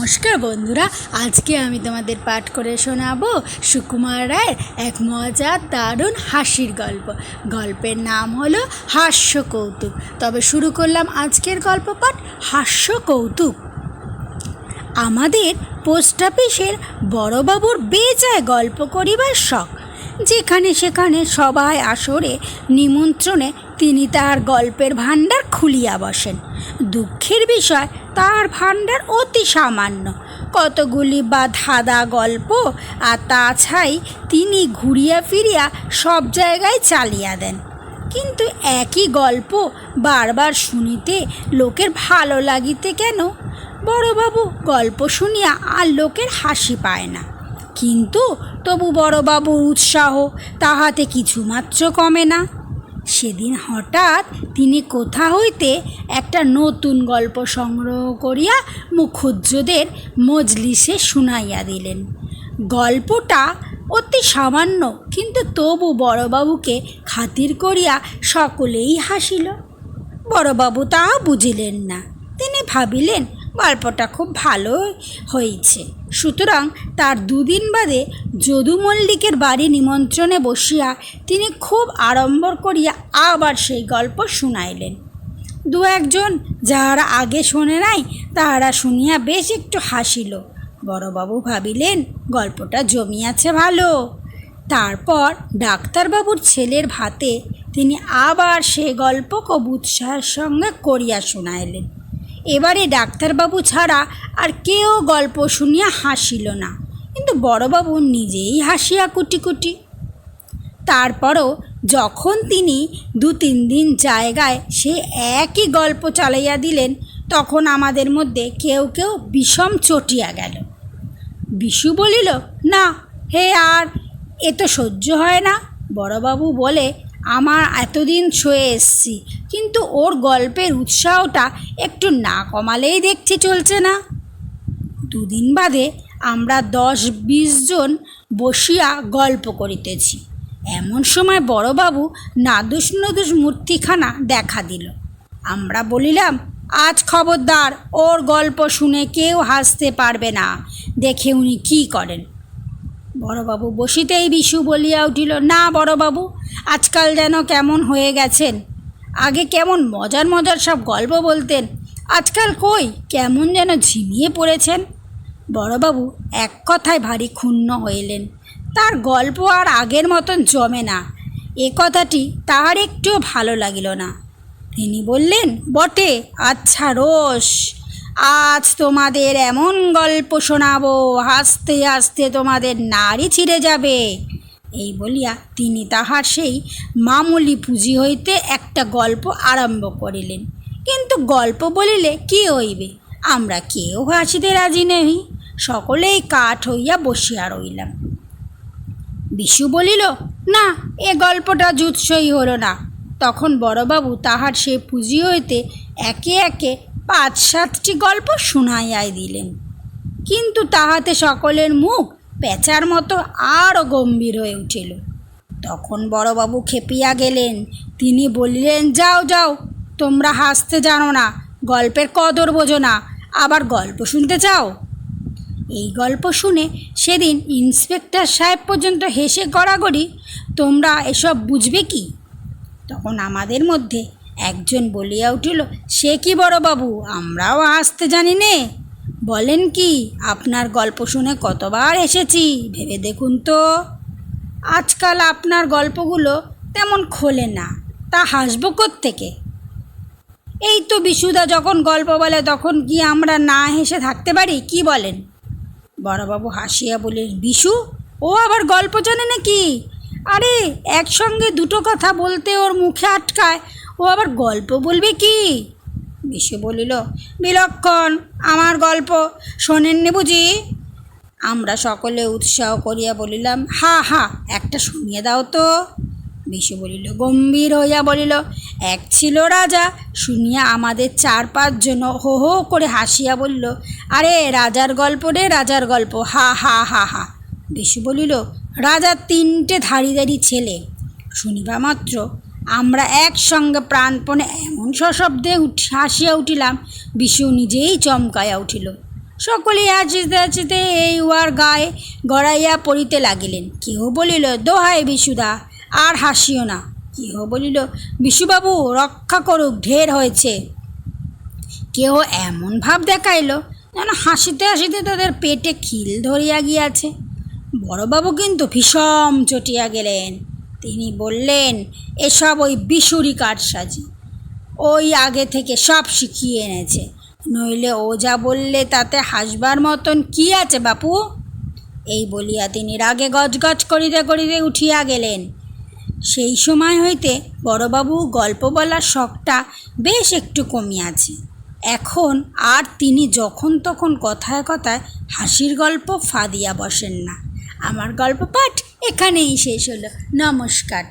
নমস্কার বন্ধুরা, আজকে আমি তোমাদের পাঠ করে শোনাবো সুকুমার রায়ের এক মজার দারুণ হাসির গল্প। গল্পের নাম হলো হাস্য কৌতুক। তবে শুরু করলাম আজকের গল্প পাঠ, হাস্য কৌতুক। আমাদের পোস্ট অফিসের বড়বাবুর বেজায় গল্প করিবার শখ। যেখানে সেখানে সবাই আসরে নিমন্ত্রণে তিনি তার গল্পের ভাণ্ডার খুলিয়া বসেন। দুঃখের বিষয়, তার ভাণ্ডার অতি সামান্য, কতগুলি বা ধাঁধা গল্প, আর তাছাড়াই তিনি ঘুরিয়া ফিরিয়া সব জায়গায় চালিয়া দেন। কিন্তু একই গল্প বারবার শুনিতে লোকের ভালো লাগিতে কেন? বড়বাবু গল্প শুনিয়া আর লোকের হাসি পায় না, কিন্তু তবু বড়বাবুর উৎসাহ তাহাতে কিছুমাত্র কমে না। সেদিন হঠাৎ তিনি কোথা হইতে একটা নতুন গল্প সংগ্রহ করিয়া মুখুজ্জদের মজলিসে শুনাইয়া দিলেন। গল্পটা অতি সামান্য, কিন্তু তবু বড়বাবুকে খাতির করিয়া সকলেই হাসিল। বড়বাবু তাহা বুঝিলেন না। তিনি ভাবিলেন গল্পটা খুব ভালো হয়েছে, সুতরাং তার দুদিন বাদে যদু মল্লিকের বাড়ি নিমন্ত্রণে বসিয়া তিনি খুব আড়ম্বর করিয়া আবার সেই গল্প শুনাইলেন। দু একজন যাহারা আগে শোনে নাই তাহারা শুনিয়া বেশ একটু হাসিল। বড়বাবু ভাবিলেন গল্পটা জমিয়াছে ভালো। তারপর ডাক্তারবাবুর ছেলের ভাতে তিনি আবার সে গল্প খুব উৎসাহের সঙ্গে করিয়া শুনাইলেন। এবারে ডাক্তারবাবু ছাড়া আর কেউ গল্প শুনিয়া হাসিল না, কিন্তু বড়বাবু নিজেই হাসিয়া কুটি কুটি। তারপরও যখন তিনি 2-3 দিন জায়গায় সে একই গল্প চালাইয়া দিলেন, তখন আমাদের মধ্যে কেউ কেউ বিষম চটিয়া গেল। বিশু বলিল, না হে, আর এ তো সহ্য হয় না। বড়বাবু বলে, আমার এতদিন সয়ে এসছি, কিন্তু ওর গল্পের উৎসাহটা একটু না কমালেই দেখছি চলছে না। 2 দিন বাদে আমরা 10-20 জন বসিয়া গল্প করিতেছি। এমন সময় বড়বাবু নাদুস নদুস মূর্তিখানা দেখা দিল। আমরা বলিলাম, আজ খবরদার, ওর গল্প শুনে কেউ হাসতে পারবে না, দেখে উনি কী করেন। বড়বাবু বসিতেই বিশু বলিয়া উঠিল, না বড়বাবু, আজকাল যেন কেমন হয়ে গেছেন। আগে কেমন মজার মজার সব গল্প বলতেন, আজকাল কই কেমন যেন ঝিমিয়ে পড়েছেন। বড়বাবু এক কথায় ভারী ক্ষুণ্ণ হইলেন। তার গল্প আর আগের মতন জমে না, এ কথাটি তাহার একটুও ভালো লাগিল না। তিনি বললেন, বটে, আচ্ছা রোশ, আজ তোমাদের এমন গল্প শোনাবো, হাসতে হাসতে তোমাদের নাড়ি ছিঁড়ে যাবে। এই বলিয়া তিনি তাহার সেই মামুলি পুঁজি হইতে একটা গল্প আরম্ভ করিলেন। কিন্তু গল্প বলিলে কি হইবে, আমরা কেউ হাসিতে রাজি নহি, সকলেই কাঠ হইয়া বসিয়া রইলাম। বিশু বলিল, না, এ গল্পটা জুৎসই হলো না। তখন বড়বাবু তাহার সে পুঁজি হইতে একে একে 5-7টি গল্প শুনাইয়াই দিলেন, কিন্তু তাহাতে সকলের মুখ পেঁচার মতো আরও গম্ভীর হয়ে উঠিল। তখন বড়বাবু খেপিয়া গেলেন। তিনি বলিলেন, যাও যাও, তোমরা হাসতে জানো না, গল্পের কদর বোঝো না, আবার গল্প শুনতে চাও। এই গল্প শুনে সেদিন ইন্সপেক্টর সাহেব পর্যন্ত হেসে গড়াগড়ি, তোমরা এসব বুঝবে কি? তখন আমাদের মধ্যে একজন বলিয়া উঠিল, সে কি বড়বাবু, আমরাও হাসতে জানি নে। বলেন কি, আপনার গল্প শুনে কতবার এসেছি, ভেবে দেখুন তো। আজকাল আপনার গল্পগুলো তেমন খোলে না, তা হাসব কোত্থেকে? এই তো বিশুদা যখন গল্প বলে তখন কি আমরা না হেসে থাকতে পারি, কি বলেন? বড়বাবু হাসিয়া বলেন, বিশু, ও আবার গল্প জানে নাকি? আরে, একসঙ্গে 2টো কথা বলতে ওর মুখে আটকায়, ও আবার গল্প বলবে কি? বিশু বলিল, বিলক্ষণ, আমার গল্প শোনেননি বুঝি? আমরা সকলে উৎসাহ করিয়া বলিলাম, হা হা, একটা শুনিয়ে দাও তো। বিশু বলিল, গম্ভীর হইয়া বলিল, এক ছিল রাজা। শুনিয়া আমাদের 4-5 জন হো হো করে হাসিয়া বলল, আরে রাজার গল্প রে, রাজার গল্প, হা হা হা হা। বিশু বলিল, রাজার 3টে ধাড়ি ধাড়ি ছেলে। শুনিবা মাত্র আমরা একসঙ্গে প্রাণপণে এমন সশব্দে হাসিয়া উঠিলাম, বিশু নিজেই চমকাইয়া উঠিল। সকলেই হাসিতে হাসিতে এই উহার গায়ে গড়াইয়া পড়িতে লাগিলেন। কেহ বলিল, দোহাই বিশুদা, আর হাসিও না। কেহ বলিল, বিশুবাবু রক্ষা করুক, ঢের হয়েছে। কেহ এমন ভাব দেখাইল যেন হাসিতে হাসিতে তাদের পেটে খিল ধরিয়া গিয়াছে। বড়বাবু কিন্তু ভীষণ চটিয়া গেলেন। তিনি বললেন, এসব ওই বিশুরি কারসাজি, ওই আগে থেকে সব শিখিয়ে এনেছে, নইলে ও যা বললে তাতে হাসবার মতন কি আছে বাপু? এই বলিয়া তিনি রাগে গজগজ করিতে করিতে উঠিয়া গেলেন। সেই সময় হইতে বড়বাবু গল্প বলার শখটা বেশ একটু কমিয়াছে। এখন আর তিনি যখন তখন কথায় কথায় হাসির গল্প ফাঁদিয়া বসেন না। আমার গল্প পাঠ এখানেই শেষ হলো। নমস্কার।